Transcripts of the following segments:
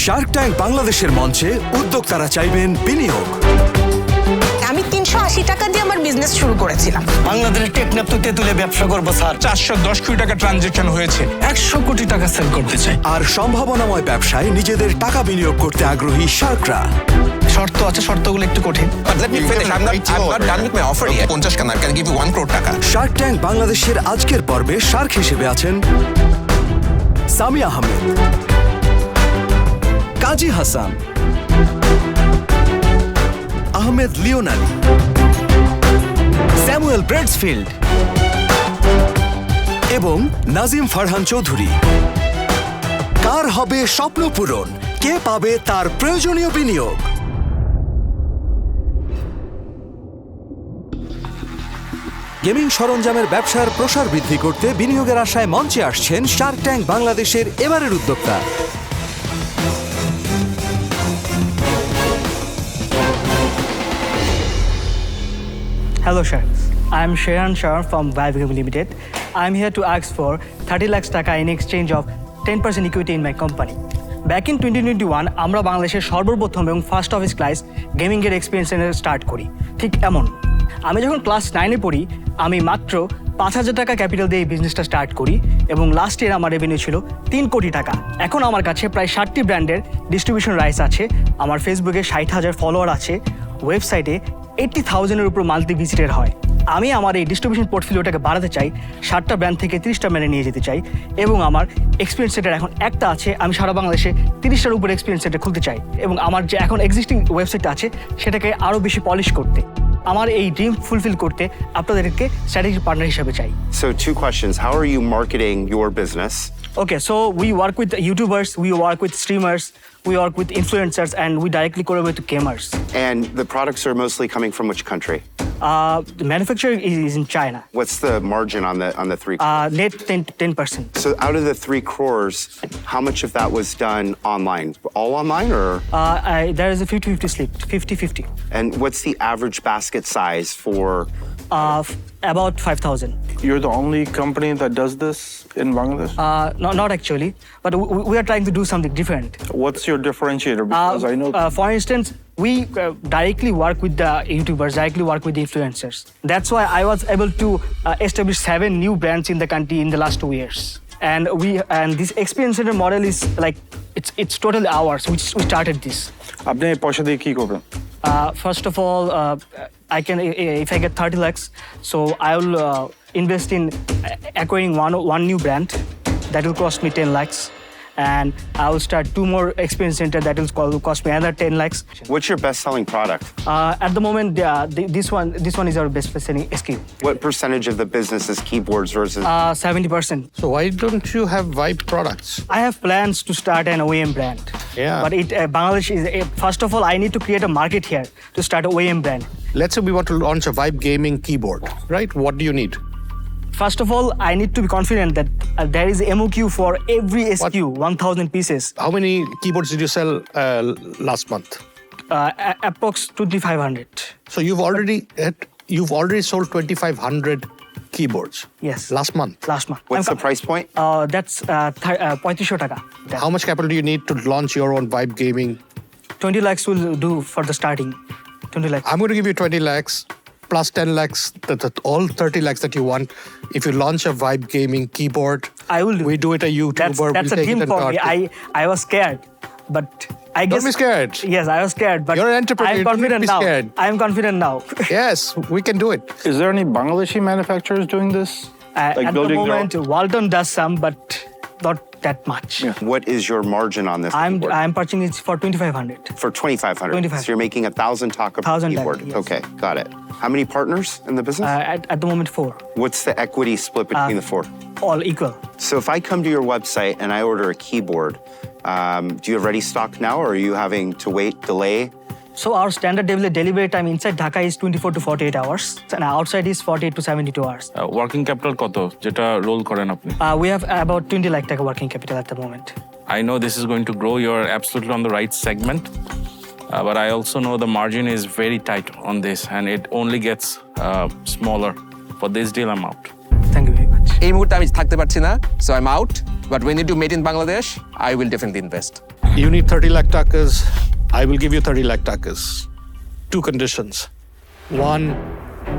Shark tank বাংলাদেশের মঞ্চে উদ্যোক্তারা চাইবেন বিনিয়োগ। আমি 380 টাকা দিয়ে আমার বিজনেস শুরু করেছিলাম। বাংলাদেশের টেকনাফ তো তেঁতুলে ব্যবসা করবো স্যার। 410 কোটি টাকা ট্রানজেকশন হয়েছে। 100 কোটি টাকা সেল করতে চাই। আর সম্ভাবনাময় ব্যবসায় নিজেদের টাকা বিনিয়োগ করতে আগ্রহী শার্করা। শর্ত আছে, শর্তগুলো একটু কঠিন। Let me finish. I'm not done with my offer yet. 50 খানা, I can give you 1 crore টাকা। শার্ক ট্যাঙ্ক বাংলাদেশের আজকের পর্বে শার্ক হিসেবে আছেন সামি আহমেদ, কাজী হাসান, আহমেদ লিওনালি, স্যামুয়েল ব্রেডসফিল্ড এবং নাজিম ফারহান চৌধুরী। কার হবে স্বপ্ন পূরণ? কে পাবে তার প্রয়োজনীয় বিনিয়োগ? গেমিং সরঞ্জামের ব্যবসার প্রসার বৃদ্ধি করতে বিনিয়োগের আশায় মঞ্চে আসছেন শার্ক ট্যাঙ্ক বাংলাদেশের এবারের উদ্যোক্তা। Hello, sir. I'm Shayan Shah from Vibe Gaming Limited. I'm here to ask for 30 lakhs taka in exchange of 10% equity in my company. Back in 2021, আমরা বাংলাদেশের সর্বপ্রথম এবং ফার্স্ট অফ ইস ক্লাস গেমিংয়ের experience start করি। ঠিক এমন, আমি যখন ক্লাস 9-এ পড়ি, আমি মাত্র 5,000 টাকা ক্যাপিটাল দিয়ে এই বিজনেসটা স্টার্ট করি এবং লাস্ট ইয়ার আমার রেভিনিউ ছিল 3 কোটি টাকা। এখন আমার কাছে প্রায় 60টি ব্র্যান্ডের ডিস্ট্রিবিউশন রাইটস আছে, আমার ফেসবুকে 60,000 ফলোয়ার আছে, ওয়েবসাইটে 80,000-এর উপর মান্থলি ভিজিটার হয়। আমি আমার এই ডিস্ট্রিবিউশন পোর্টফোলিওটাকে বাড়াতে চাই, 60টা ব্র্যান্ড থেকে 30টা ব্র্যান্ডে নিয়ে যেতে চাই এবং আমার এক্সপিরিয়েন্স সেন্টার এখন একটা আছে, আমি সারা বাংলাদেশে 30টার উপর এক্সপিরিয়েন্স সেন্টার খুলতে চাই এবং আমার যে এখন এক্সিস্টিং ওয়েবসাইট আছে সেটাকে আরও বেশি পলিশ করতে, আমার এই ড্রিম ফুলফিল করতে আপনাদেরকে স্ট্র্যাটেজিক পার্টনার হিসেবে চাই। So 2 questions. How are you marketing your business? Okay, so we work with YouTubers, we work with streamers, we work with influencers, and we directly collaborate with gamers. And the products are mostly coming from which country? The manufacturer is in China. What's the margin on the 3 crores? Net 10%. So out of the 3 crores, how much of that was done online? All online or? There is a 50-50 split, 50-50. And what's the average basket size for? About 5,000. You're the only company that does this in Bangladesh? Not actually, but we are trying to do something different. What's your differentiator? Because I know For instance, we directly work with the YouTubers, directly work with the influencers. That's why I was able to establish 7 new brands in the country in the last 2 years. And this experience center model is like it's totally ours. We started this. আপনি এই পয়সা দিয়ে কি করবেন? First of all, I can if I get 30 lakhs, so I will invest in acquiring one new brand that will cost me 10 lakhs. And I will start 2 more experience center that will cost me another 10 lakhs. What's your best-selling product? At the moment, this one is our best-selling SKU. What percentage of the business is keyboards versus? 70%. So why don't you have Vibe products? I have plans to start an OEM brand. Yeah. But Bangladesh is first of all, I need to create a market here to start an OEM brand. Let's say we want to launch a Vibe gaming keyboard, right? What do you need? First of all, I need to be confident that there is MOQ for every SKU, 1,000 pieces. How many keyboards did you sell last month? Approx 2,500. So you've already sold 2,500 keyboards. Yes. Last month. What's the price point? That's 35 টাকা. How much capital do you need to launch your own Vibe gaming? 20 lakhs will do for the starting. 20 lakhs. I'm going to give you 20 lakhs plus 10 lakhs, all 30 lakhs that you want. If you launch a Vibe gaming keyboard, I will do. We do it a YouTuber. That's a dream for me. I was scared, but I guess. Don't be scared. Yes, I was scared, but You're an entrepreneur. I'm confident Don't be now. scared. I'm confident now. Yes, we can do it. Is there any Bangladeshi manufacturers doing this? At the moment, Walton does some, but not that much. Yeah. What is your margin on this keyboard? I'm purchasing it for 2,500. For 2,500. 25. So you're making 1,000 taka per 1,000 keyboard. taka, yes. Okay, got it. How many partners in the business? At the moment, 4. What's the equity split between the 4? All equal. So if I come to your website and I order a keyboard, do you have ready stock now, or are you having to wait, delay? So our standard delivery time inside Dhaka is 24 to 48 hours, and outside is 48 to 72 hours. Working capital কত যেটা role করেন আপনি? We have about 20 lakh taka working capital at the moment. I know this is going to grow. You're absolutely on the right segment. But I also know the margin is very tight on this, and it only gets smaller. For this deal, I'm out. Thank you very much. এই মুহূর্তে আমি থাকতে পারছি না, so I'm out. But when you do made in Bangladesh, I will definitely invest. You need 30 lakh takas. I will give you 30 lakh takas. 2 conditions. One,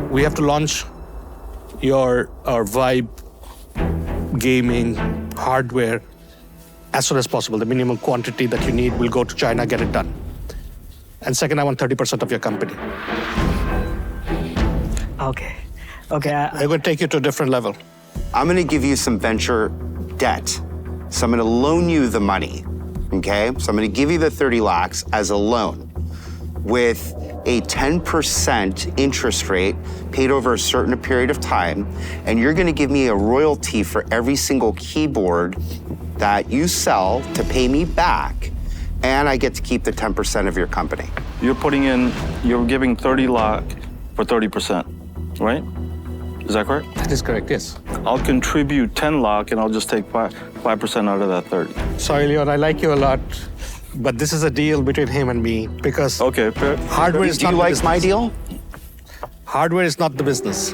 we have to launch our Vibe gaming hardware as soon as possible. The minimum quantity that you need will go to China, get it done. And second, I want 30% of your company. Okay. Okay. I'm going to take you to a different level. I'm going to give you some venture debt. So I'm going to loan you the money, okay? So I'm going to give you the 30 lakhs as a loan with a 10% interest rate paid over a certain period of time, and you're going to give me a royalty for every single keyboard that you sell to pay me back, and I get to keep the 10% of your company. You're giving 30 lakh for 30%, right? Is that correct? That is correct, yes. I'll contribute 10 lakh and I'll just take 5% out of that 30. Sorry, Leon, I like you a lot, but this is a deal between him and me because Okay, fair. hardware is Do not you the like business. my deal? Hardware is not the business.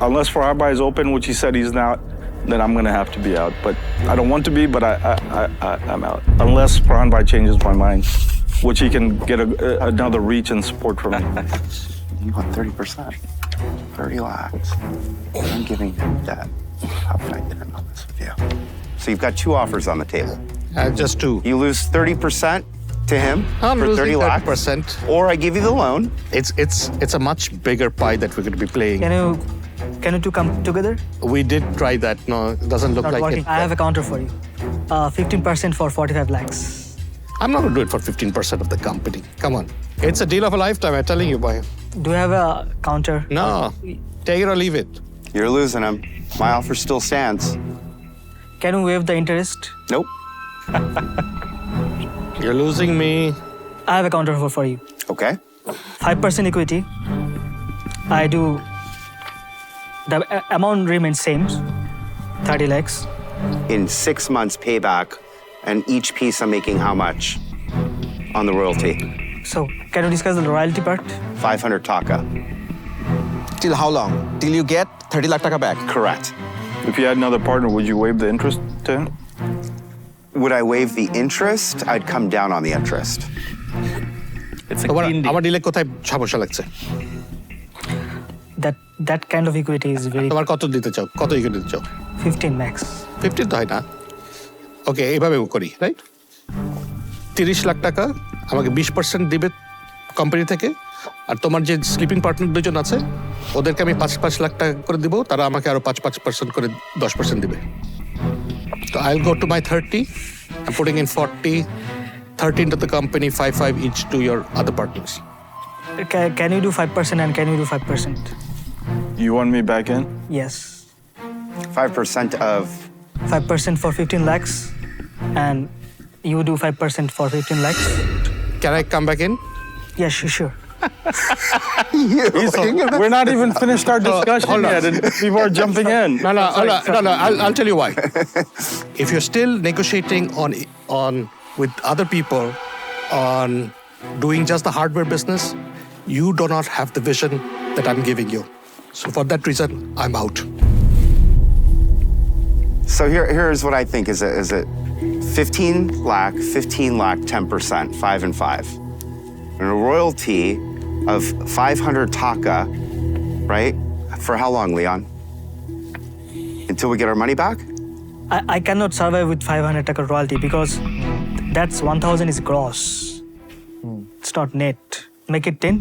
Unless Farhabhai is open, which he said he's not, then I'm gonna have to be out. But I don't want to be, but I'm out. Unless Farhabhai changes my mind, which he can get another reach and support from me. You want 30%. 30 lakhs. I'm giving you debt. How can I get in on this with you? So you've got 2 offers on the table. Just 2. You lose 30% to him I'm for 30 losing lakhs, 30%. or I give you the loan. It's a much bigger pie that we're going to be playing. Can you two come together? We did try that. No, it doesn't look Not like working. it. I have a counter for you. 15% for 45 lakhs. I'm not going to do it for 15% of the company. Come on. It's a deal of a lifetime, I'm telling you, boy. Do you have a counter? No, take it or leave it. You're losing him. My offer still stands. Can you waive the interest? Nope. You're losing me. I have a counter offer for you. Okay. 5% equity. I do. The amount remains same. 30 lakhs. In 6 months payback, and each piece I'm making how much on the royalty? So can you discuss the royalty part? 500 taka. Till how long? Till you get 30 lakh taka back? Correct. If you had another partner, would you waive the interest to him? Would I waive the interest? I'd come down on the interest. It's a clean deal. আমার delay কোথায় সমস্যা লাগছে? That kind of equity is very তোমার কত দিতে চাও? কত equity দিতে চাও? 15 max. 15 তো হয় না। ওকে, এইভাবে করি, রাইট? 30 লাখ টাকা আমাকে 20% দিবে কোম্পানি থেকে, আর তোমার যে স্লিপিং পার্টনার দুজন আছে ওদেরকে আমি 5 লাখ টাকা করে দিব, তারা আমাকে আরো 5% করে 10% দিবে। তো I'll go to my 30, I'm putting in 40, 30 into the company, 5 each to your other partners. Can you do 5% and can you do 5%? You want me back in? Yes. 5% of 5% for 15 lakhs and you do 5% for 15 lakhs? Can I come back in? Yes, sure. We're not even finished our discussion hold on. yet, and people are jumping in. No, I'll tell you why. If you're still negotiating on with other people on doing just the hardware business, you do not have the vision that I'm giving you. So for that reason, I'm out. So here's what I think is a 15 lakh, 10%, 5 and 5. And a royalty of 500 taka, right? For how long, Leon? Until we get our money back? I cannot survive with 500 taka royalty because that's 1,000 is gross. It's not net. Make it 10.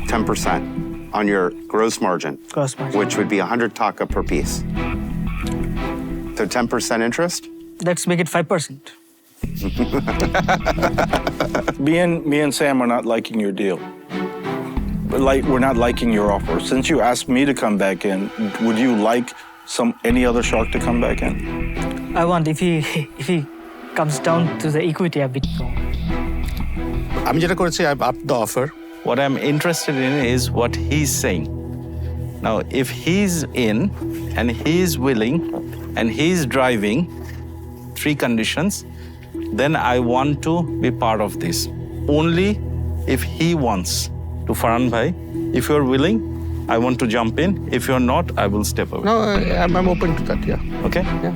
10% on your gross margin, Gross margin. which would be 100 taka per piece. So 10% interest? Let's make it 5%. Me and Sam are not liking your deal. But we're not liking your offer. Since you asked me to come back in, would you like any other shark to come back in? I want if he comes down to the equity a bit more. আমি যেটা করেছি, I've upped the offer. What I'm interested in is what he's saying. Now, if he's in and he's willing and he's driving 3 conditions, then I want to be part of this. Only if he wants to Farhan Bhai. If you're willing, I want to jump in. If you're not, I will step away. No, I'm open to that, yeah. Okay? Yeah.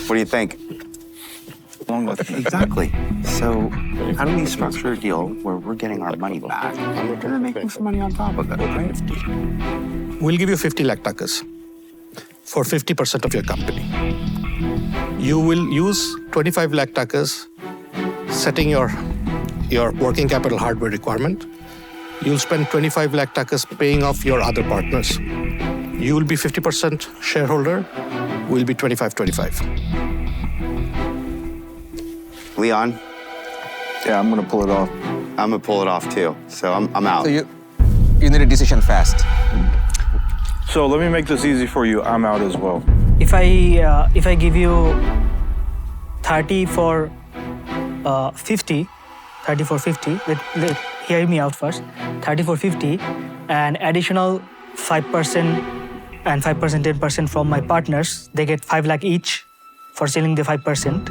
What do you think? long left. Exactly. So how do we structure a deal where we're getting our money back and we're going to make some money on top of it, right? We'll give you 50 lakh takas for 50% of your company. You will use 25 lakh takas setting your working capital hardware requirement. You'll spend 25 lakh takas paying off your other partners. You will be 50% shareholder. We'll be 25-25. Leon, Yeah, I'm gonna pull it off. I'm going to pull it off too. So I'm out. So you need a decision fast. So let me make this easy for you. I'm out as well. If I give you 30 for 50, 30 for 50, hear me out first. 30 for 50, and additional 5% and 5%, 10% from my partners. They get 5 lakh each for selling the 5%.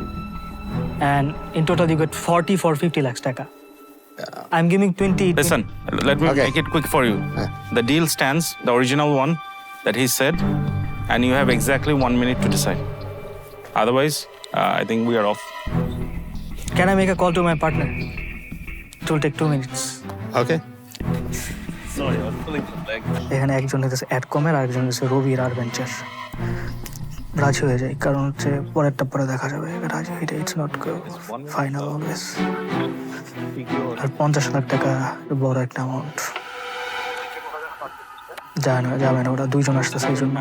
And in total, you get 40 for 50 lakhs taka. I'm giving 20. Listen, let me Okay. make it quick for you. The deal stands, the original one that he said, and you have exactly 1 minute to decide. Otherwise, I think we are off. Can I make a call to my partner? It will take 2 minutes. Okay? এখানে একজন হচ্ছে অ্যাডকমের আর একজন হচ্ছে রবির আর venture. রাজি হয়ে যায়, কারণ হচ্ছে পরেরটা পরে দেখা যাবে। রাজি হয়ে যায়, ইটস নট ফাইনাল অলওয়েজ। আর 50 লাখ টাকা বড় একটা অ্যামাউন্ট। যাবে না, ওরা দুইজন আসতেছে এই জন্য।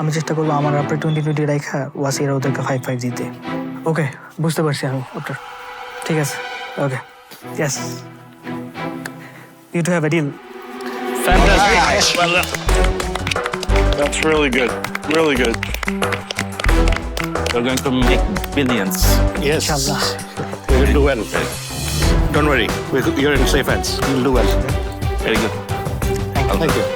আমি চেষ্টা করবো আমার আপনার 20-20 রাইখা ওয়াসিরা ওদেরকে 5-5 দিতে। ওকে, বুঝতে পারছি আমি আপনার। ঠিক আছে, okay, yes, you two have a deal. That's really good. Really good. We're going to make billions. Yes. Inshallah. We will do well. Don't worry. You're in safe hands. You'll do well. Very good. Thank you.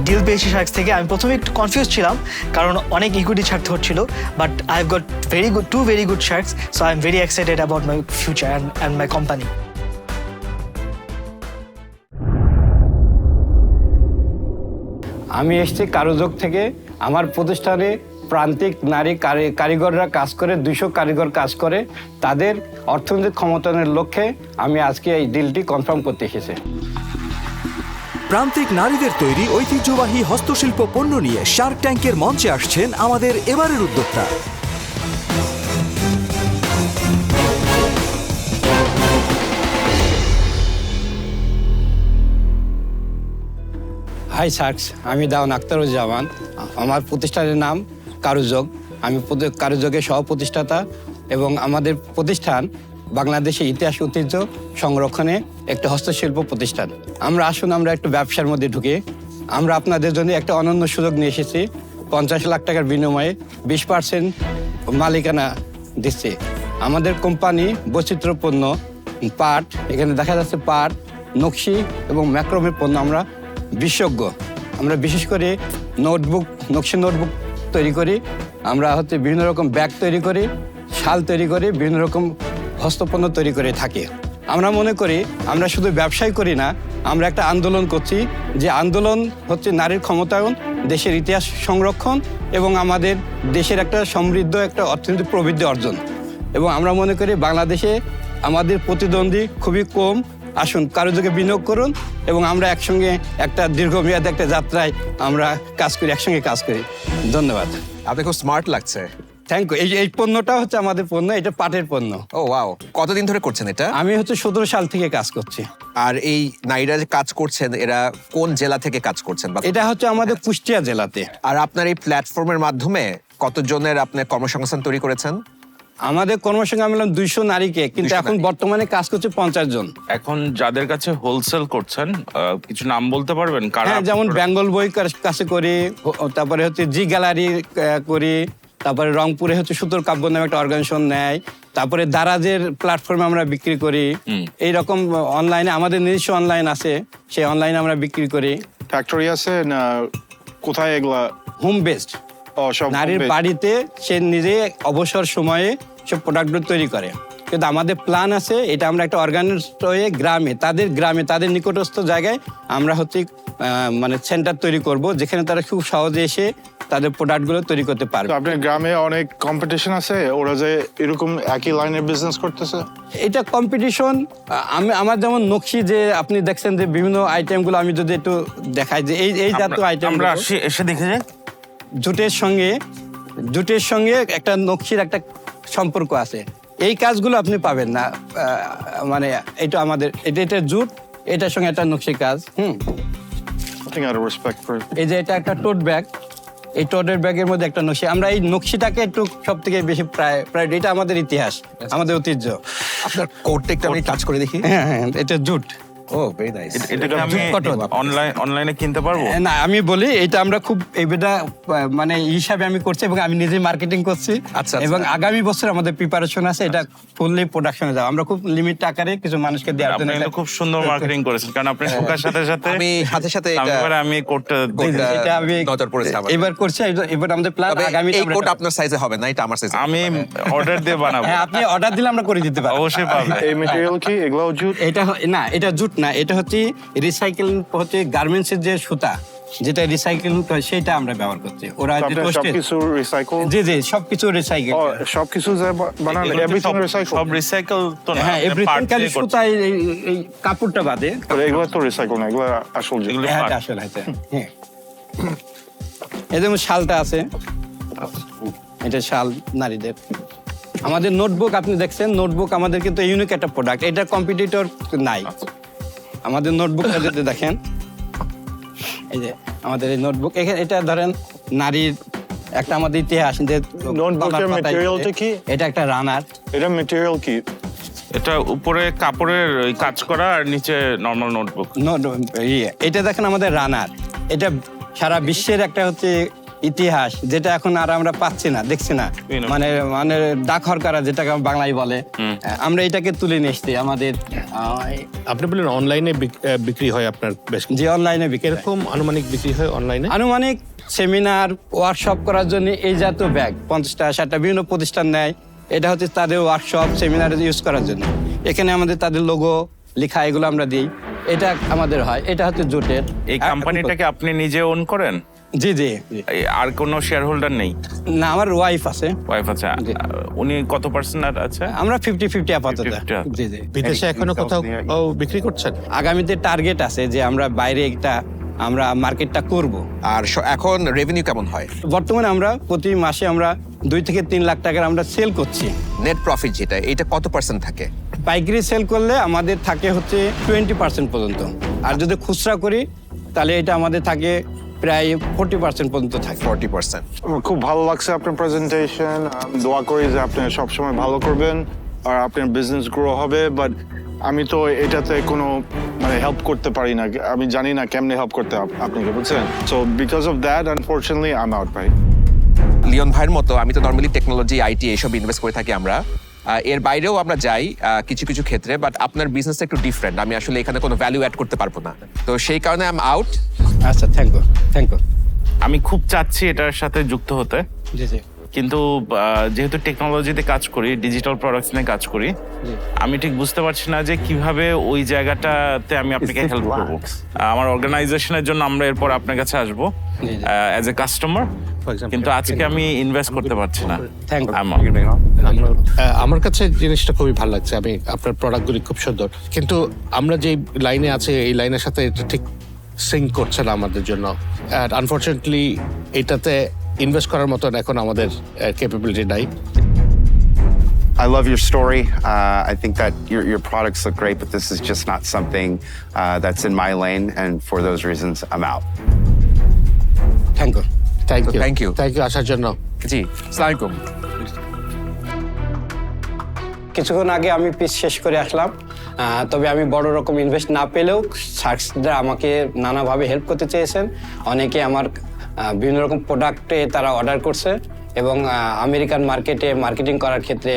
Deal পেয়েছি sharks থেকে। আমি প্রথমে একটু confuse ছিলাম, কারণ অনেক equity ছাড়তে হচ্ছিল, but I have got to very good sharks, so I am very excited about my future and my company. আমি এসেছি কারুযোগ থেকে। আমার প্রতিষ্ঠানে প্রান্তিক নারী কারিগররা কাজ করে, 200 কারিগর কাজ করে। তাদের অর্থনৈতিক ক্ষমতায়নের লক্ষ্যে আমি আজকে এই ডিলটি কনফার্ম করতে এসেছি। প্রান্তিক নারীদের তৈরি ঐতিহ্যবাহী হস্তশিল্প পণ্য নিয়ে শার্ক ট্যাঙ্কের মঞ্চে আসছেন আমাদের এবারের উদ্যোক্তা। হাই শার্কস, আমি দাওন আখতারুজ্জামান। আমার প্রতিষ্ঠানের নাম কারু যোগ। আমি কারু যোগের সহ প্রতিষ্ঠাতা এবং আমাদের প্রতিষ্ঠান বাংলাদেশে ইতিহাস ঐতিহ্য সংরক্ষণে একটি হস্তশিল্প প্রতিষ্ঠান। আমরা একটু ব্যবসার মধ্যে ঢুকে আমরা আপনাদের জন্য একটা অনন্য সুযোগ নিয়ে এসেছি। 50 লাখ টাকার বিনিময়ে 20% মালিকানা দিচ্ছে। আমাদের কোম্পানি বৈচিত্র্যপূর্ণ পাট, এখানে দেখা যাচ্ছে পাট, নকশি এবং ম্যাক্রোমের পণ্য আমরা বিশেষজ্ঞ। আমরা বিশেষ করে নকশি নোটবুক তৈরি করি। আমরা বিভিন্ন রকম ব্যাগ তৈরি করি, শাল তৈরি করি, বিভিন্ন রকম হস্তপণ্য তৈরি করে থাকি। আমরা মনে করি আমরা শুধু ব্যবসায় করি না, আমরা একটা আন্দোলন করছি, যে আন্দোলন হচ্ছে নারীর ক্ষমতায়ন, দেশের ইতিহাস সংরক্ষণ এবং আমাদের দেশের একটা সমৃদ্ধ একটা অর্থনৈতিক প্রবৃদ্ধি অর্জন। এবং আমরা মনে করি বাংলাদেশে আমাদের প্রতিদ্বন্দ্বী খুবই কম। আসুন কারুযোগে বিনিয়োগ করুন এবং আমরা একসঙ্গে একটা দীর্ঘমেয়াদী একটা যাত্রায় আমরা কাজ করি, একসঙ্গে কাজ করি। ধন্যবাদ। আপনি খুব স্মার্ট লাগছে। Thank you. এই পণ্যটা হচ্ছে আমাদের পণ্য, এটা পাটের পণ্য। ও ওয়াও, কতদিন ধরে করছেন এটা? আমি 17 সাল থেকে কাজ করছি। আর এই নারীরা যে কাজ করছেন, এরা কোন জেলা থেকে কাজ করছেন? এটা হচ্ছে আমাদের কুষ্টিয়া জেলাতে। আর আপনার এই প্ল্যাটফর্মের মাধ্যমে কতজনের আপনি কর্মসংস্থান তৈরি করেছেন? আমাদের কর্মসংখ্যা মিলাম 200 নারীকে, কিন্তু 200 এখন নারী। বর্তমানে কাজ করছে 50 জন। এখন যাদের কাছে হোলসেল করছেন, কিছু নাম বলতে পারবেন? হ্যাঁ, যেমন বেঙ্গল বই কাছে করি, তারপরে হচ্ছে জি গ্যালারি করি, তারপরে রংপুরে হচ্ছে সুতোর কাব্য নামে একটা অর্গানাইজেশন নেয়, তারপরে দারাজের প্ল্যাটফর্মে আমরা বিক্রি করি। এইরকম অনলাইনে আমাদের নিজস্ব অনলাইন আছে, সেই অনলাইনে আমরা বিক্রি করি। ফ্যাক্টরি আছে না কোথায় এগুলা? Home based. সব নারীর বাড়িতে সে নিজে অবসর সময়ে সব প্রোডাক্টগুলো তৈরি করে। কিন্তু আমাদের প্ল্যান আছে, এটা আমরা একটা অর্গানাইজড হয়ে গ্রামে তাদের নিকটস্থ জায়গায় আমরা হচ্ছে মানে সেন্টার তৈরি করব, যেখানে তারা খুব সহজে এসে তাদের প্রোডাক্টগুলো তৈরি করতে পারবে। আপনার গ্রামে অনেক কম্পিটিশন আছে, ওরা যে এরকম একই লাইনের বিজনেস করতেছে? এটা কম্পিটিশন আমার যেমন নকশি, যে আপনি দেখছেন যে বিভিন্ন আইটেমগুলো আমি যদি একটু দেখাই, যে এই জাতীয় আইটেম আমরা এসে দেখে যাই। জুটের সঙ্গে একটা নকশির একটা সম্পর্ক আছে, এই কাজগুলো আপনি পাবেন না। মানে এটা আমাদের এটা জুট, এটার সঙ্গে একটা নকশি কাজ। এই যে এটা একটা টোট ব্যাগ, এই টোটের ব্যাগের মধ্যে একটা নকশি, আমরা এই নকশিটাকে একটু সব থেকে বেশি প্রায় এটা আমাদের ইতিহাস, আমাদের ঐতিহ্য। আপনার কোটটা একটু আমি টাচ করে দেখি। হ্যাঁ, এটা জুট। ও ভেরি নাইস। এটা আমি অনলাইনে কিনতে পারবো? না, আমি বলি এটা আমরা খুব এটা মানে হিসাবে আমি করছি এবং আমি নিজে মার্কেটিং করছি। আচ্ছা। এবং আগামী বছর আমাদের প্রিপারেশন আছে এটা ফুললি প্রোডাকশনে যাও। আমরা খুব লিমিট আকারে কিছু মানুষকে দেওয়ার জন্য। আপনি খুব সুন্দর মার্কেটিং করেছেন, কারণ আপনি ঢোকার সাথে সাথে আমি কোটটা এটা আমি নজর পড়েছে আমার। এবার করছি, এবার আমাদের প্ল্যান আগামী। এই কোট আপনার সাইজে হবে না, এটা আমার সাইজে। আমি অর্ডার দিয়ে বানাবো। হ্যাঁ, আপনি অর্ডার দিলে আমরা করে দিতে পারি। অবশ্যই পাবেন। এই ম্যাটেরিয়াল কি এগুলো জুট? এটা না, এটা জুট না, এটা হচ্ছে রিসাইকেল, হচ্ছে গার্মেন্টসের যে সুতা যেটা রিসাইকেল হয় সেটা আমরা ব্যবহার করছি। ওরা সবকিছু রিসাইকেল? জি সবকিছু রিসাইকেল। সবকিছু বানালে এভরিথিং রিসাইকেল? সব রিসাইকেল তো না। হ্যাঁ, এভরিথিং খালি সুতা, এই কাপড়টা বাদে। এগুলো তো রিসাইকেল না, এগুলো আসল জিনিস। হ্যাঁ, এটা আসল আছে। হ্যাঁ, এই যেমন শালটা আছে, এটা শাল নারীদের। আমাদের নোটবুক আপনি দেখছেন, নোটবুক আমাদের কিন্তু ইউনিক একটা প্রোডাক্ট, এটা কম্পিটিটর নাই। আমাদের নোটবুকটা যদি দেখেন, এই যে আমাদের এই নোটবুক, এখানে এটা ধরেন নারীর একটা আমাদের ইতিহাস। যে নোটবুকের ম্যাটেরিয়ালটা কি? এটা একটা রানার। এটা ম্যাটেরিয়াল কি? এটা উপরে কাপড়ের কাজ করা আর নিচে নরমাল নোটবুক। এটা দেখেন আমাদের রানার, এটা সারা বিশ্বের একটা হচ্ছে ইতিহাস, যেটা এখন আর আমরা পাচ্ছি না, দেখছি না। মানে ডাকঘর করা, যেটাকে বাংলায় বলে, আমরা এটাকে তুলে নিয়ে এসছি আমাদের। আপনি বললেন অনলাইনে বিক্রি হয় আপনার বেশ? যে অনলাইনে বিক্রি, এরকম আনুমানিক বিক্রি হয় অনলাইনে? আনুমানিক সেমিনার, ওয়ার্কশপ করার জন্য এই জাতীয় ব্যাগ 50টা 60টা বিভিন্ন প্রতিষ্ঠান নেয়। এটা হচ্ছে তাদের ওয়ার্কশপ সেমিনারে ইউজ করার জন্য। এখানে আমাদের তাদের লোগো লেখা, এগুলো আমরা দিই। এটা আমাদের হয়, এটা হচ্ছে জুটের। এই কোম্পানিটাকে আপনি নিজে ওন করেন? জি। আর কোনো শেয়ার হোল্ডার নেই? না, আমার ওয়াইফ আছে। ওয়াইফ আছে। উনি কত পার্সেন্ট আছে? আমরা 50-50 আপাতত। জি। বিদেশে এখনো কোথাও বিক্রি করছেন? আগামীতে টার্গেট আছে যে আমরা বাইরে আমরা মার্কেটটা করব। আর এখন রেভিনিউ কেমন হয়? বর্তমানে আমরা প্রতি মাসে আমরা 2 থেকে 3 লাখ টাকার আমরা সেল করছি। নেট প্রফিট যেটা, এটা কত পার্সেন্ট থাকে? পাইকারি সেল করলে আমাদের থাকে হচ্ছে 20% পর্যন্ত, আর যদি খুচরা করি তাহলে এটা আমাদের থাকে প্রায় 40% পর্যন্ত থাকে। 40%। খুব ভালো লাগছে আপনার প্রেজেন্টেশন। দোয়া করি যে আপনি সবসময় ভালো করবেন আর আপনার বিজনেস গ্রো হবে। বাট আমি তো এটাতে কোনো হেল্প করতে পারি না, আমি জানি না কেমনে হেল্প করতে আপনাকে, বুঝছেন? So because of that unfortunately I am out ভাই। লিওন ভাইয়ের মতো আমি তো নর্মালি টেকনোলজি, আইটি এসব ইনভেস্ট করে থাকি আমরা। এর বাইরেও আমরা যাই কিছু কিছু ক্ষেত্রে, বাট আপনার বিজনেসটা একটু ডিফারেন্ট। আমি আসলে এখানে কোনো ভ্যালু অ্যাড করতে পারবো না, তো সেই কারণে আই এম আউট। আচ্ছা, থ্যাংক ইউ। আমি খুব চাচ্ছি এটার সাথে যুক্ত হতে, জি। কিন্তু যেহেতু টেকনোলজিতে কাজ করি, ডিজিটাল প্রোডাক্টস নিয়ে কাজ করি, আমি ঠিক বুঝতে পারছি না যে কিভাবে ওই জায়গাটাতে আমি আপনাকে হেল্প করব। আমার অর্গানাইজেশনের জন্য আমরা এরপর আপনার কাছে আসবো অ্যাজ এ কাস্টমার, কিন্তু আজকে আমি ইনভেস্ট করতে পারছি না। আমার কাছে জিনিসটা খুবই ভালো লাগছে। আমি আপনার প্রোডাক্টগুলি খুব সুন্দর, কিন্তু আমরা যে লাইনে আছে এই লাইনের সাথে এটা ঠিক সিঙ্ক করছে না আমাদের জন্য। আর আনফরচুনেটলি এটাতে ইনভেস্ট করার মতন এখন আমাদের ক্যাপাবিলিটি নাই। I love your story. I think that your products look great, but this is just not something that's in my lane, and for those reasons, I'm out. Thank you আসার জন্য। জি, আসসালামু আলাইকুম। কিছুক্ষণ আগে আমি পিস শেষ করে আসলাম, তবে আমি বড় রকম ইনভেস্ট না পেলেও শার্কসরা আমাকে নানাভাবে হেল্প করতে চেয়েছেন। অনেকে আমার বিভিন্ন রকম প্রোডাক্টে তারা অর্ডার করছে, এবং আমেরিকান মার্কেটে মার্কেটিং করার ক্ষেত্রে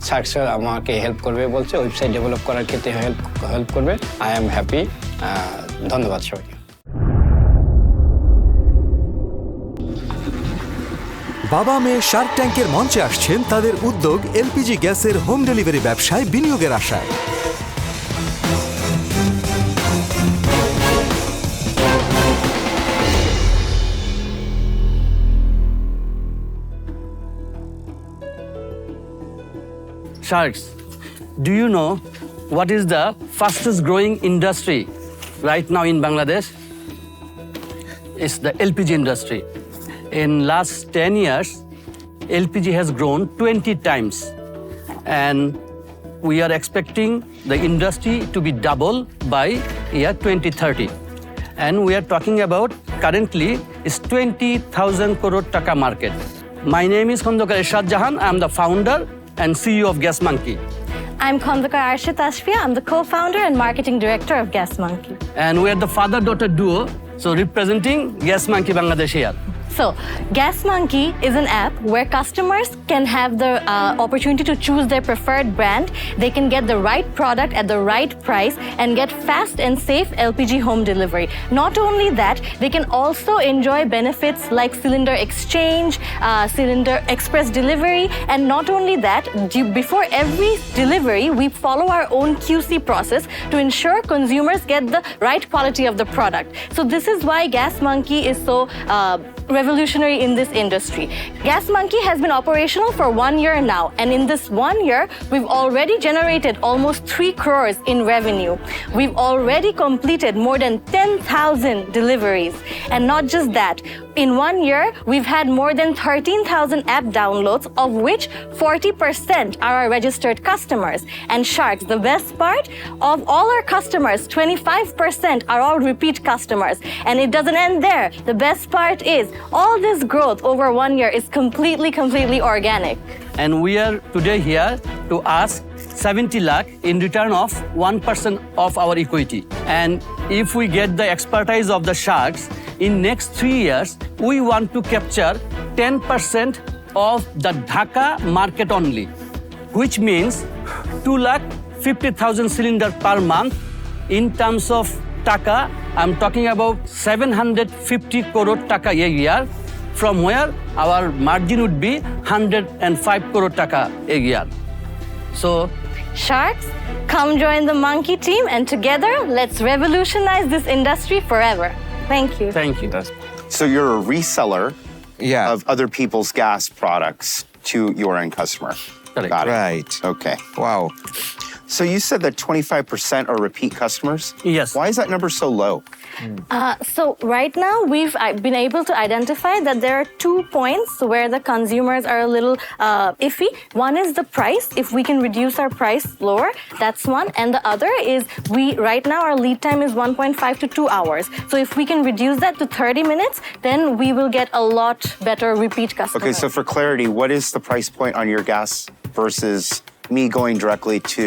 শার্কস আমাকে হেল্প করবে বলছে, ওয়েবসাইট ডেভেলপ করার ক্ষেত্রে হেল্প করবে। I am happy. ধন্যবাদ সবাইকে। বাবা মেয়ে শার্ক ট্যাঙ্কের মঞ্চে আসছেন তাদের উদ্যোগ এলপিজি গ্যাসের হোম ডেলিভারি ব্যবসায় বিনিয়োগের আশায়। Sharks, do you know what is the fastest growing industry right now in Bangladesh? It's the LPG industry. In last 10 years, LPG has grown 20 times, and we are expecting the industry to be double by year 2030. And we are talking about currently is 20,000 crore taka market. My name is Khondokar Irshad Jahan. I am the founder and CEO of Gas Monkey. I'm Khondokar Arshit Ashfia. I'm the co-founder and marketing director of Gas Monkey. And we are the father-daughter duo, so representing Gas Monkey Bangladesh here. So, Gas Monkey is an app where customers can have the opportunity to choose their preferred brand. They can get the right product at the right price and get fast and safe LPG home delivery. Not only that, they can also enjoy benefits like cylinder exchange, cylinder express delivery, and not only that, before every delivery, we follow our own QC process to ensure consumers get the right quality of the product. So this is why Gas Monkey is so revolutionary in this industry. Gas Monkey has been operational for 1 year now, and in this 1 year, we've already generated almost 3 crores in revenue. We've already completed more than 10,000 deliveries. And not just that, in 1 year, we've had more than 13,000 app downloads, of which 40% are our registered customers. And Sharks, the best part, of all our customers, 25% are all repeat customers. And it doesn't end there. The best part is, all this growth over 1 year is completely organic. And we are today here to ask 70 lakh in return of 1% of our equity. And if we get the expertise of the Sharks, in next 3 years, we want to capture 10% of the Dhaka market only, which means 2,50,000 cylinders per month. In terms of taka, I'm talking about 750 crore taka a year, from where our margin would be 105 crore taka a year. So, Sharks, come join the Monkey team, and together, let's revolutionize this industry forever. Thank you. thank you. So you're a reseller Yeah. of other people's gas products to your end customer. Correct. Got it. Right. Okay. Wow. So you said that 25% are repeat customers? Yes. Why is that number so low? So right now, we've been able to identify that there are 2 points where the consumers are a little iffy. One is the price. If we can reduce our price lower, that's one. And the other is right now our lead time is 1.5 to 2 hours. So if we can reduce that to 30 minutes, then we will get a lot better repeat customers. Okay, so for clarity, what is the price point on your gas versus me going directly to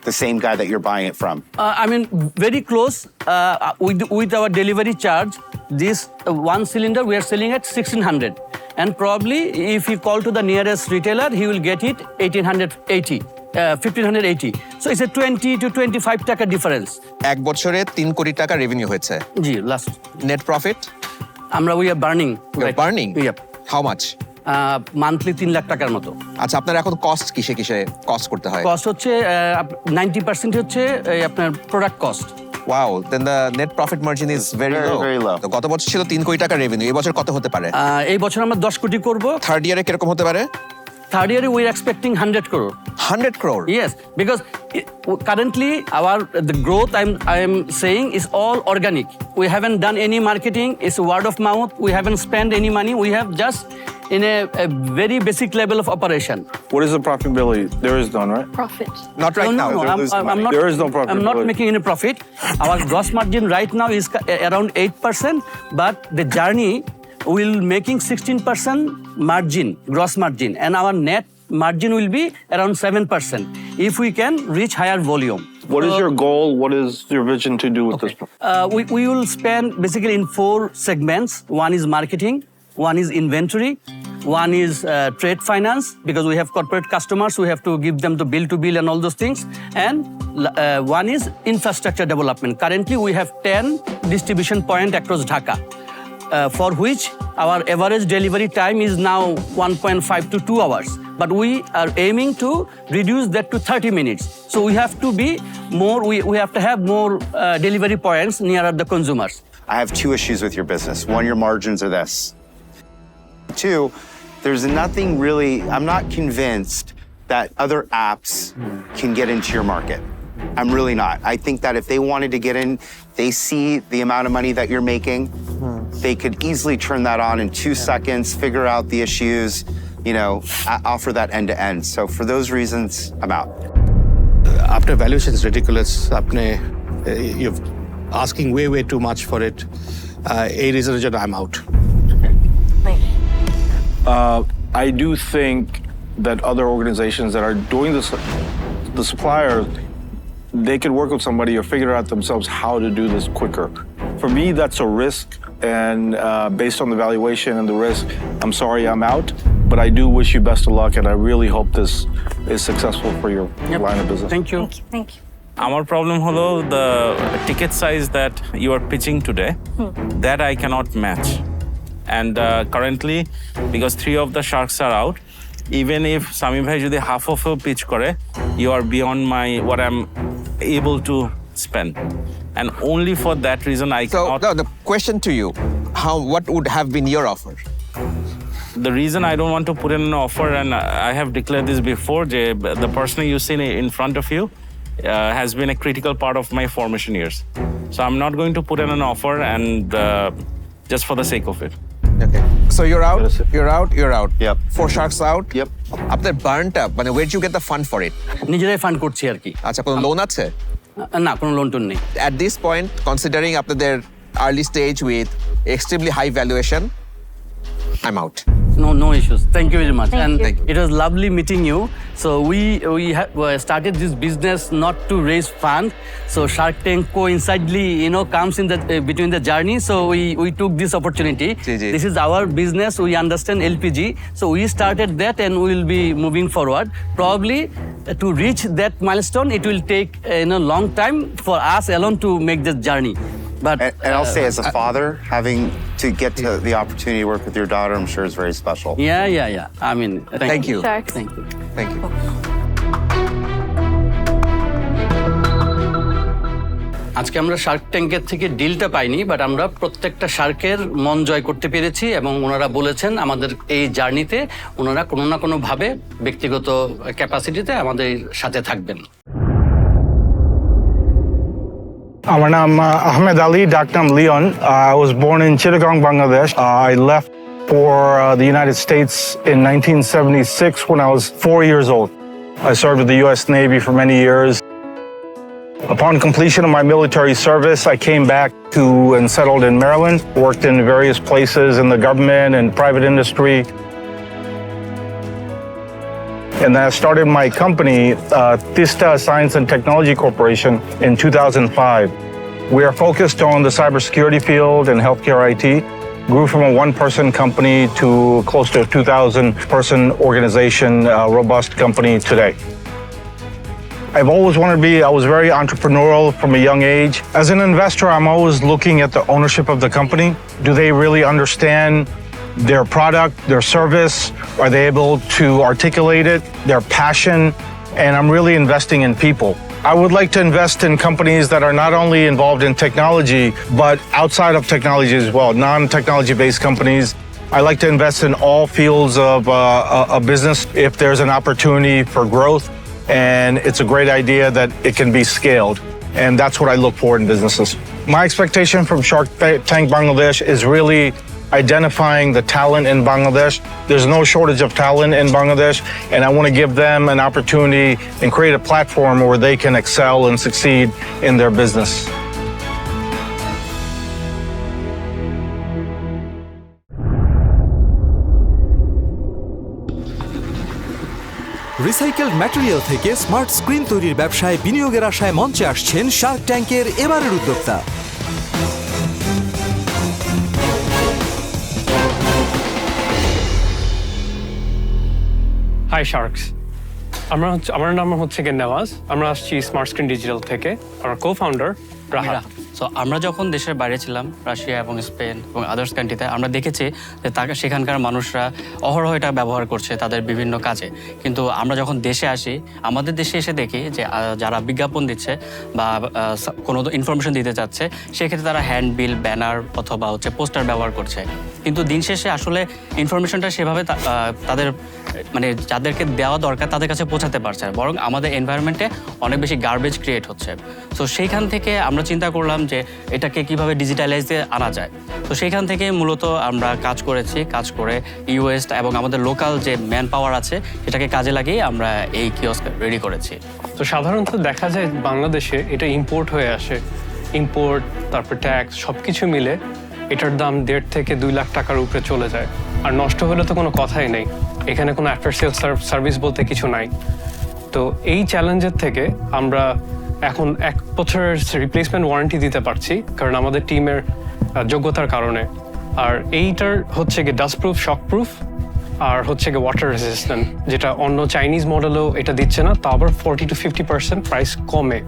the same guy that you're buying it from? I mean, very close with our delivery charge. This one cylinder we are selling at 1,600, and probably if you call to the nearest retailer, he will get it 1,580. So it's a 20 to 25 taka difference. 1 বছরে 3 কোটি টাকা revenue হয়েছে। জি, last. Net profit? We are burning. Burning? Yep. How much? Monthly 3 lakh টাকার মতো। আচ্ছা, আপনার এখন cost কিসে কস্ট করতে হয়? কস্ট হচ্ছে 90% হচ্ছে আপনার product cost. Wow, then the net profit margin is very low. very low. তো গত বছর ছিল 3 কোটি টাকা রেভিনিউ, এই বছর কত হতে পারে? এই বছর আমরা 10 কোটি করব। থার্ড ইয়ারে কিরকম হতে পারে? Third year, we are expecting 100 crore. 100 crore? Yes, because currently the growth I am saying is all organic. We haven't done any marketing. It's word of mouth. We haven't spent any money. We have just in a very basic level of operation. What is the profitability? There is none, right? Profit. Not right now. No, I'm not. There is no I'm not profitability. making any profit. Our gross margin right now is around 8%, but the journey will making 16% margin, gross margin, and our net margin will be around 7% if we can reach higher volume. What is your goal? What is your vision to do with this? We will spend basically in 4 segments. One is marketing, one is inventory, one is trade finance, because we have corporate customers, we have to give them the bill to bill and all those things, and one is infrastructure development. Currently we have 10 distribution points across Dhaka, for which our average delivery time is now 1.5 to 2 hours. But we are aiming to reduce that to 30 minutes. So we have to be more, we have to have more delivery points nearer the consumers. I have two issues with your business. One, your margins are this. Two, there's nothing really, I'm not convinced that other apps can get into your market. I'm really not. I think that if they wanted to get in, they see the amount of money that you're making, they could easily turn that on in 2 seconds, figure out the issues, you know, offer that end to end. So for those reasons, I'm out. After valuation is ridiculous, you're asking way too much for it. A reason is I'm out. I do think that other organizations that are doing this, the suppliers, they could work with somebody or figure out themselves how to do this quicker. For me, that's a risk, and based on the valuation and the risk, I'm sorry I'm out, but I do wish you best of luck, and I really hope this is successful for your line of business. Thank you. Thank you. Our problem holo the ticket size that you are pitching today, that I cannot match. And currently, because 3 of the sharks are out, even if Sami bhai jodi half of a pitch kore, you are beyond what I'm able to spend. And only for that reason I So cannot. the question to you, what would have been your offer? The reason I don't want to put in an offer, and I have declared this before, the person you see in front of you has been a critical part of my formation years. So I'm not going to put in an offer and just for the sake of it. Okay. So you're out. Yep. 4 sharks out. Yep. আপনার burnt up, মানে where did you get the fund for it? নিজেরাই fund করছি আর কি। আচ্ছা, কোনো loan আছে? না, কোনো লোন টোন নেই। At this point, considering আপনাদের early stage with extremely high valuation, I'm out. No issues. Thank you very much. Thank And you. it was lovely meeting you. So we started this business not to raise fund. So Shark Tank coincidentally, comes in the between the journey. So we took this opportunity. Ji. This is our business. We understand LPG. So we started that, and we will be moving forward. Probably to reach that milestone, it will take a long time for us alone to make this journey. But And I'll say, as a father, having to get to the opportunity to work with your daughter, I'm sure is very special. yeah. I mean, Thank you. Sharks. Thank you. Thank you. আজকে আমরা Shark ট্যাঙ্কের থেকে ডিলটা পাইনি, but আমরা প্রত্যেকটা শার্কের মন জয় করতে পেরেছি, এবং ওনারা বলেছেন আমাদের এই জার্নিতে ওনারা কোনো না কোনোভাবে ব্যক্তিগত ক্যাপাসিটিতে আমাদের সাথে থাকবেন। My name is Ahmed Ali, Dr. Leon. I was born in Chittagong, Bangladesh. I left for the United States in 1976 when I was 4 years old. I served with the U.S. Navy for many years. Upon completion of my military service, I came back and settled in Maryland, worked in various places in the government and private industry. And then I started my company, Tista Science and Technology Corporation, in 2005. We are focused on the cybersecurity field and healthcare IT. Grew from a one-person company to close to a 2,000-person organization, robust company today. I've always wanted to be, I was very entrepreneurial from a young age. As an investor, I'm always looking at the ownership of the company. Do they really understand their product, their service? Are they able to articulate it, their passion? And I'm really investing in people. I would like to invest in companies that are not only involved in technology, but outside of technology as well, non-technology based companies. I like to invest in all fields of a business if there's an opportunity for growth and it's a great idea that it can be scaled. And that's what I look for in businesses. My expectation from Shark Tank Bangladesh is really identifying the talent in Bangladesh. There's no shortage of talent in Bangladesh, and I want to give them an opportunity and create a platform where they can excel and succeed in their business. Recycled material থেকে smart screen তৈরির ব্যবসায় বিনিয়োগের আশায় মঞ্চে আসছেন Shark ট্যাঙ্কের এবারের উদ্যোক্তা। হাই শার্কস, আমার নাম হচ্ছে নেওয়াজ। আমরা আসছি স্মার্ট স্ক্রিন ডিজিটাল থেকে। আমার কো-ফাউন্ডার রাহা। সো আমরা যখন দেশের বাইরে ছিলাম রাশিয়া এবং স্পেন এবং আদার্স কান্ট্রিতে আমরা দেখেছি যে সেখানকার মানুষরা অহরহ এটা ব্যবহার করছে তাদের বিভিন্ন কাজে, কিন্তু আমরা যখন দেশে আসি আমাদের দেশে এসে দেখি যে যারা বিজ্ঞাপন দিচ্ছে বা কোনো ইনফরমেশন দিতে চাচ্ছে সেক্ষেত্রে তারা হ্যান্ডবিল, ব্যানার অথবা হচ্ছে পোস্টার ব্যবহার করছে, কিন্তু দিন শেষে আসলে ইনফরমেশনটা সেভাবে তাদের মানে যাদেরকে দেওয়া দরকার তাদের কাছে পৌঁছাতে পারছে না, বরং আমাদের এনভায়রনমেন্টে অনেক বেশি গার্বেজ ক্রিয়েট হচ্ছে। তো সেইখান থেকে আমরা চিন্তা করলাম যে এটাকে কিভাবে ডিজিটালাইজে আনা যায়। তো সেইখান থেকে মূলত আমরা কাজ করেছি, কাজ করে ইউএসট এবং আমাদের লোকাল যে ম্যান পাওয়ার আছে সেটাকে কাজে লাগিয়ে আমরা এই কিওস্ক রেডি করেছি। তো সাধারণত দেখা যায় বাংলাদেশে এটা ইম্পোর্ট হয়ে আসে, ইম্পোর্ট তারপর ট্যাক্স সব কিছু মিলে এটার দাম 1.5 থেকে 2 লাখ টাকার উপরে চলে যায়। আর নষ্ট হলে তো কোনো কথাই নেই, এখানে কোনো আফটার সেল সার্ভিস বলতে কিছু নাই। তো এই চ্যালেঞ্জের থেকে আমরা এখন 1 বছরের রিপ্লেসমেন্ট ওয়ারেন্টি দিতে পারছি, কারণ আমাদের টিমের যোগ্যতার কারণে। আর এইটার হচ্ছে গিয়ে ডাস্ট প্রুফ, শক প্রুফ, আর হচ্ছে গিয়ে ওয়াটার রেজিস্ট্যান্ট, যেটা অন্য চাইনিজ মডেলও এটা দিচ্ছে না, তা আবার 40 to 50% প্রাইস কমে।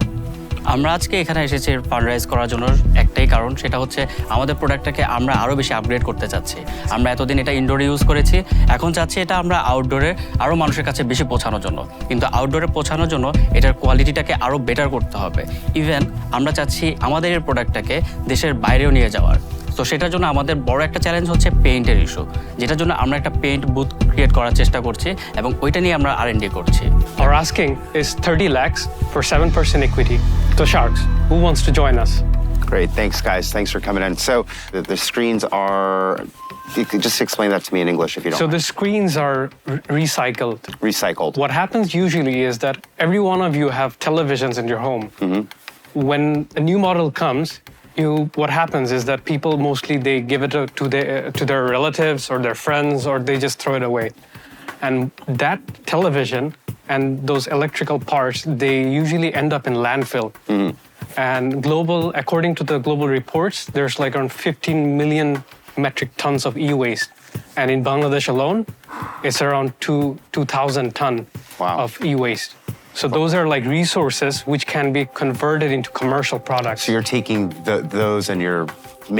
আমরা আজকে এখানে এসেছি ফান্ডরাইজ করার জন্য একটাই কারণ, সেটা হচ্ছে আমাদের প্রোডাক্টটাকে আমরা আরও বেশি আপগ্রেড করতে চাচ্ছি। আমরা এতদিন এটা ইনডোরে ইউজ করেছি, এখন চাচ্ছি এটা আমরা আউটডোরে আরও মানুষের কাছে বেশি পৌঁছানোর জন্য, কিন্তু আউটডোরে পৌঁছানোর জন্য এটার কোয়ালিটিটাকে আরও বেটার করতে হবে। ইভেন আমরা চাচ্ছি আমাদের এই প্রোডাক্টটাকে দেশের বাইরেও নিয়ে যাওয়ার। তো সেটার জন্য আমাদের বড় একটা চ্যালেঞ্জ হচ্ছে পেইন্টের ইস্যু, যেটার জন্য আমরা একটা পেইন্ট বুথ ক্রিয়েট করার চেষ্টা করছি এবং ওইটা নিয়ে আমরা R&D করছি। Our asking is 30 lakhs for 7% equity. So Sharks, who wants to join us? Great, thanks guys. Thanks for coming in. So the screens are, you could just explain that to me in English if you don't So mind. the screens are recycled. Recycled. What happens usually is that every one of you have televisions in your home. When a new model comes, what happens is that people mostly they give it to their relatives or their friends, or they just throw it away. And that television and those electrical parts, they usually end up in landfill. And according to the global reports, there's like around 15 million metric tons of e-waste. And in Bangladesh alone, it's around 2,000 ton of e-waste. So those are like resources which can be converted into commercial products. So you're taking those and you're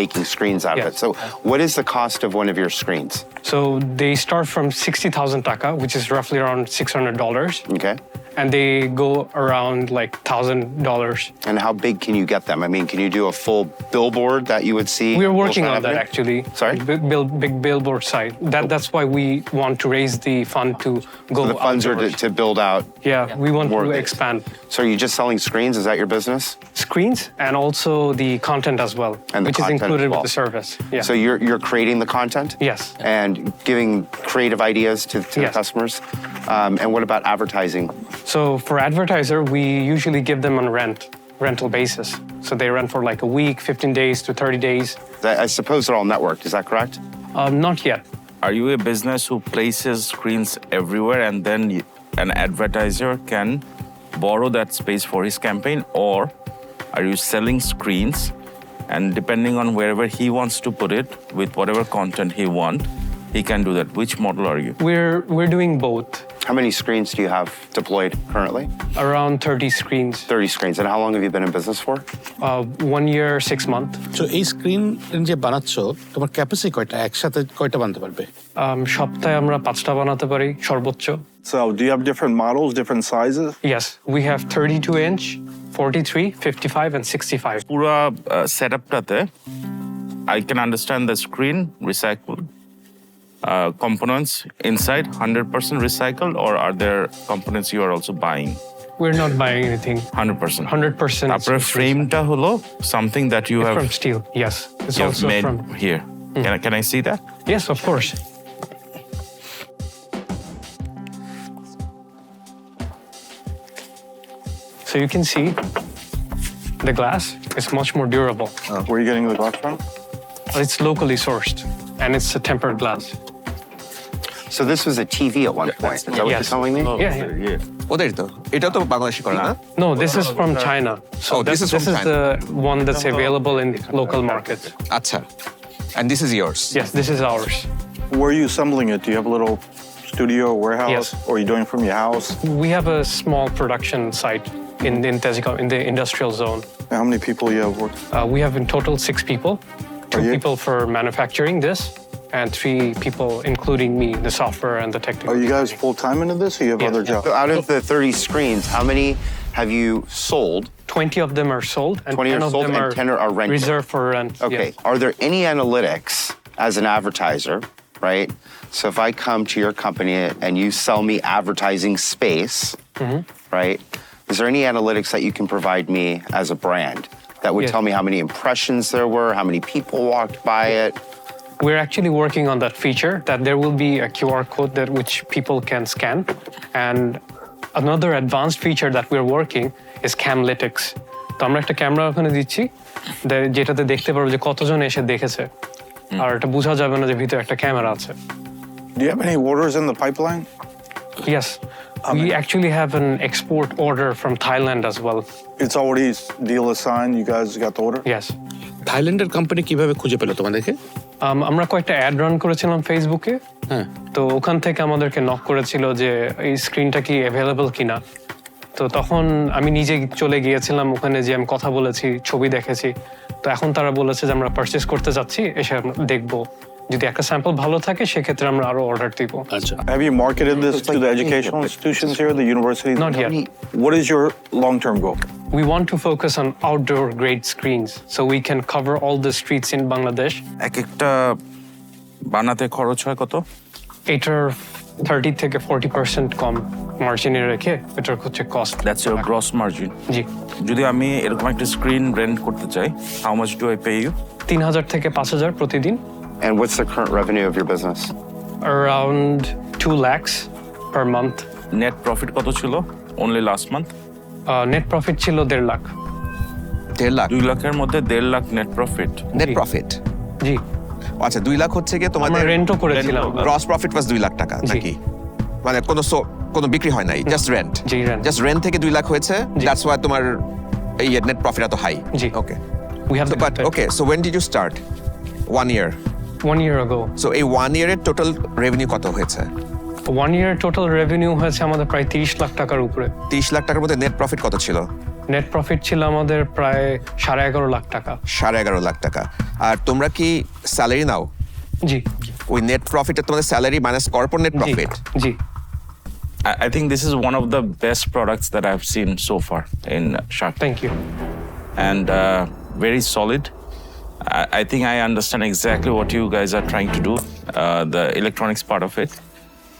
making screens out of it. So what is the cost of one of your screens? So they start from 60,000 taka, which is roughly around $600. Okay. And they go around like $1,000. And how big can you get them? I mean, can you do a full billboard that you would see? We're working on that actually. Sorry? Big billboard site. That's why we want to raise the fund to go. So the funds are to build out. Yeah, we want more to of these. expand. So are you just selling screens? Is that your business? Screens and also the content as well, And the which is content included as well. with the service. Yeah. So you're creating the content? Yes. And giving creative ideas to the Yes. customers? And what about advertising? So for advertiser, we usually give them on rental basis. So they rent for like a week, 15 days to 30 days. I suppose they're all networked, is that correct? Not yet. Are you a business who places screens everywhere and then an advertiser can borrow that space for his campaign? Or are you selling screens and depending on wherever he wants to put it with whatever content he wants, he can do that? Which model are you? We're doing both. How many screens do you have deployed currently? Around 30 screens. 30 screens. And how long have you been in business for? 1 year, 6 months. তো এই screen যে বানাচ্ছ তোমার capacity কয়টা, একসাথে কয়টা বানাতে পারবে? সপ্তাহে আমরা 5টা বানাতে পারি সর্বোচ্চ। So do you have different models, different sizes? Yes, we have 32-inch, 43, 55, and 65. পুরা সেটআপটাতে I can understand the screen recycled. Components inside 100% recycled, or are there components you are also buying? We're not buying anything. 100%. 100%. তারপরে ফ্রেমটা হলো something that you have from steel. Yes, it's you have also made from here. Can I see that? Yes, of course. So you can see the glass is much more durable. Where are you getting the glass from? It's locally sourced, and it's a tempered glass. So this was a TV at one point. Is that what you're telling me? Yeah. ওদের তো এটাও তো বাংলাদেশি করে না? No, this is from China. So Oh, this is from China. the one that's available in local markets. আচ্ছা, and this is yours? Yes, this is ours. Where are you assembling it? Do you have a little studio or warehouse? Yes. Or are you doing it from your house? We have a small production site. in Tezicom, in the industrial zone. How many people you have working? We have in total 6 people, 2 you- people for manufacturing this, and 3 people, including me, the software and the technical. Are you guys full-time into this, or you have Yes. other jobs? So out of the 30 screens, how many have you sold? 20 of them are sold, and 20 are 10 of sold them and 10 are rented. reserved for rent. Okay. yes. Are there any analytics as an advertiser, right? So if I come to your company and you sell me advertising space, right? Is there any analytics that you can provide me as a brand that would Yes. tell me how many impressions there were, how many people walked by it? We're actually working on that feature, that there will be a QR code that which people can scan. And another advanced feature that we're working is Camlytics. তো আমরা একটা camera ওখানে দিচ্ছি, যেটাতে দেখতে পারবো যে কতজন এসে দেখেছে। আর এটা বোঝা যাবে না যে ভিতরে একটা ক্যামেরা আছে। Do you have any orders in the pipeline? Yes, we actually have an export order from Thailand as well. It's already deal is signed. You guys got the order? Yes. থাইল্যান্ডের company কিভাবে খুঁজে পেলো তোমাদেরকে? আমরা কয়েকটা add run করেছিলাম ফেসবুকে, হ্যাঁ। তো ওখান থেকে আমাদেরকে নক করেছিল যে এই স্ক্রিনটা কি অ্যাভেলেবল কিনা। তো তখন আমি নিজে চলে গিয়েছিলাম ওখানে, যে আমি কথা বলেছি, ছবি দেখেছি। তো এখন তারা বলেছে যে আমরা পারচেস করতে যাচ্ছি, এসে আমরা দেখবো, যদি একটা স্যাম্পল ভালো থাকে সেক্ষেত্রে আমরা আরো অর্ডার দিব। আচ্ছা। Have you marketed this to the educational institutions here, the universities? Not yet. What is your long-term goal? We want to focus on outdoor grade screens so we can cover all the streets in Bangladesh. এক একটা বানাতে খরচ হয় কত? এটার 30 থেকে 40% কম মার্জিনে রেখে এটার হচ্ছে cost. That's your gross margin. জি। যদি আমি এরকম একটা স্ক্রিন রেন্ট করতে চাই, how much do I pay you? 3000 থেকে 5000 প্রতিদিন। And what's the current revenue of your business? Around 2 lakhs per month. Net profit কত ছিল only last month? Net profit ছিল 1.5 লাখ। 1.5 লাখ 2 লাখের মধ্যে 1.5 lakh net profit. Net profit? জি। আচ্ছা, 2 লাখ হচ্ছে কি তোমাদের আমরা রেন্টও করেছিলাম। গ্রস প্রফিট ওয়াজ 2 লাখ টাকা নাকি? মানে কোনো বিক্রি হয় নাই, জাস্ট রেন্ট? জি, rent. জাস্ট রেন্ট থেকে 2 লাখ হয়েছে, দ্যাটস ওয়াই তোমার এই নেট প্রফিট এত হাই। জি। Okay. We have but okay, so when did you start? 1 year? 1 year ago. So এই 1 ইয়ারের টোটাল রেভিনিউ কত হয়েছে? 1 year টোটাল রেভিনিউ হয়েছে আমাদের প্রায় 30 লাখ টাকার উপরে। 30 লাখ টাকার মধ্যে নেট প্রফিট কত ছিল? নেট প্রফিট ছিল আমাদের প্রায় 11.5 লাখ টাকা। 11.5 লাখ টাকা। আর তোমরা কি স্যালারি নাও? জি। ওই নেট প্রফিটে তোমাদের salary minus corporate net profit? G. I think this is one of the best products that I've seen so far in Shark. Thank you. And very solid. I think I understand exactly what you guys are trying to do, the electronics part of it.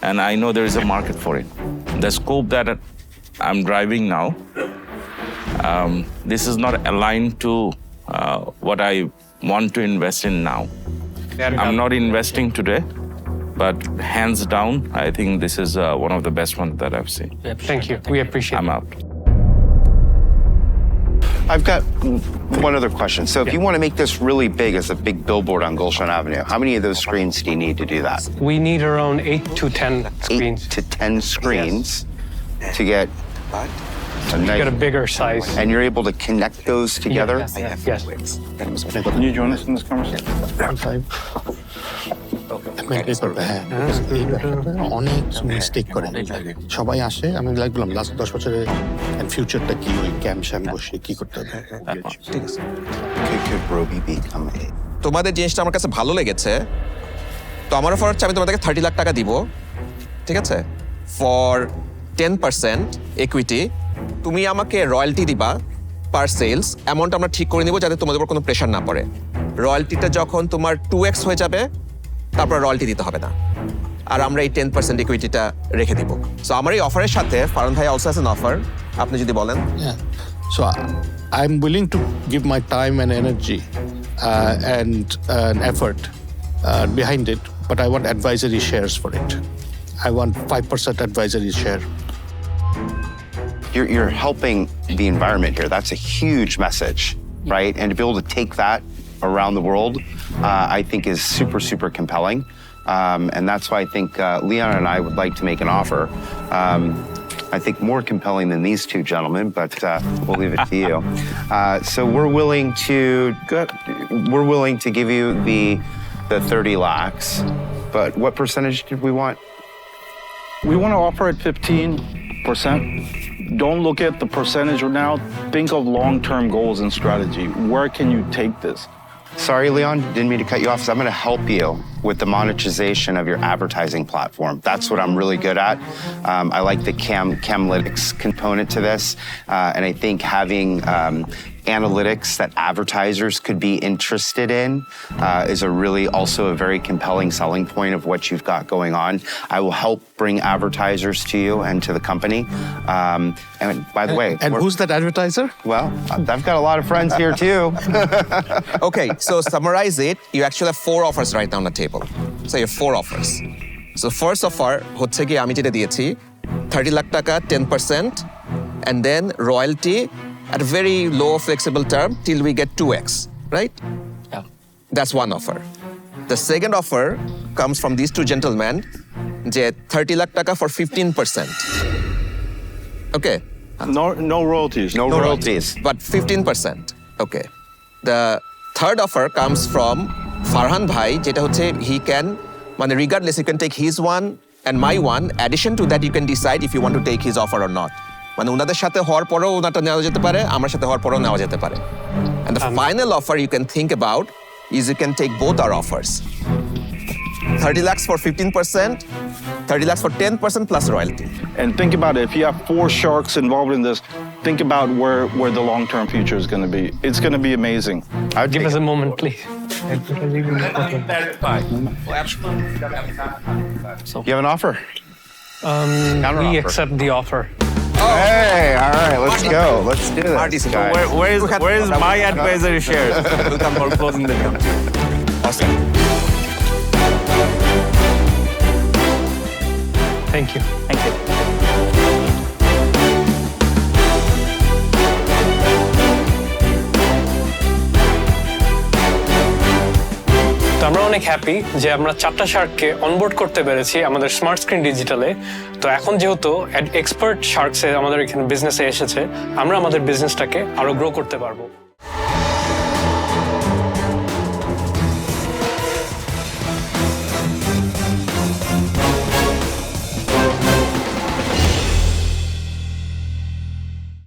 And I know there is a market for it. The scope that I'm driving now, this is not aligned to what I want to invest in now. I'm not investing today, but hands down, I think this is one of the best ones that I've seen. Thank you. We appreciate I'm it. out. I've got one other question. So if you want to make this really big as a big billboard on Gulshan Avenue, how many of those screens do you need to do that? We need around 8 to 10 screens. 8 to 10 screens to get a nice, Get a bigger size. and you're able to connect those together? Yes. Can you join us in this conversation? অনেক mistake করে সবাই আসে। আমি like বললাম last 10 বছরে ফিউচারটা কি, ওই camp শ্যাম বসে কি করতে হবে। ঠিক আছে। Could Roby become a তোমাদের জিনিসটা আমার কাছে ভালো লেগেছে, তো আমার অফার হচ্ছে আমি তোমাদেরকে 30 লাখ টাকা দিব, ঠিক আছে, ফর 10% ইকুইটি। তুমি আমাকে রয়্যালটি দিবা পার সেলস। অ্যামাউন্ট আমরা ঠিক করে নিব যাতে তোমাদের উপর কোনো প্রেশার না পড়ে। রয়্যালটিটা যখন তোমার 2x হয়ে যাবে, তারপর রয়্যালটি দিতে হবে না, আর আমরা এই 10% ইকুইটিটা রেখে দিব। সো আমার এই অফারের সাথে ফারহান ভাই অলসো হ্যাজ অ্যান অফার, আপনি যদি বলেন। So I'm willing to give my time and energy and effort behind it, but I want advisory shares for it. I want 5% advisory share. You're helping the environment here. That's a huge message, right? And to be able to take that around the world, I think is super, super compelling. And that's why I think Leon and I would like to make an offer. I think more compelling than these two gentlemen, but we'll leave it to you. So we're willing to give you the 30 lakhs, but what percentage did we want? We want to offer at 15. percent. Don't look at the percentage now. Think of long-term goals and strategy. Where can you take this? Sorry, Leon, didn't mean to cut you off. So I'm going to help you with the monetization of your advertising platform. That's what I'm really good at. I like the Camlytics component to this, and I think having analytics that advertisers could be interested in is also a very compelling selling point of what you've got going on. I will help bring advertisers to you and to the company. And by the way, And who's that advertiser? well, I've got a lot of friends here too. Okay, so summarize it. You actually have 4 offers right now on the table. So you have 4 offers. So first offer হচ্ছে কি আমি যেটা দিয়েছি 30 লাখ টাকা 10% and then royalty at a very low flexible term till we get 2x, right? Yeah. That's one offer. The second offer comes from these 2 gentlemen যে 30 লাখ টাকা for 15%. Okay. No royalties. No royalties. But 15%. Okay. The third offer comes from Farhan Bhai, যেটা হচ্ছে he can, মানে regardless you can take his one and my one. Addition to that you can decide if you want to take his offer or not. মানে ওনাদের সাথে হওয়ার পরেও ওনারটা নেওয়া যেতে পারে, আমার সাথে হওয়ার পরেও নেওয়া যেতে পারে. And the final offer you can think about is you can take both our offers. 30 lakhs for 15%, 30 lakhs for 10% plus royalty. And think about it. If you have 4 sharks involved in this, think about where the long-term future is going to be. It's going to be amazing. Give us a moment, please. You have an offer? We accept the offer. Hey, all right, let's go. Let's do this. Marty, so guys. Where is my advisory shares? We'll come for closing the deal. Awesome. Thank you. Thank you. তো আমরা অনেক happy যে আমরা 4টা শার্ককে onboard করতে পেরেছি আমাদের smart screen ডিজিটালে। তো এখন যেহেতু এক্সপার্ট শার্কসে আমাদের এখানে বিজনেসে এসেছে, আমরা আমাদের বিজনেসটাকে আরো গ্রো করতে পারবো।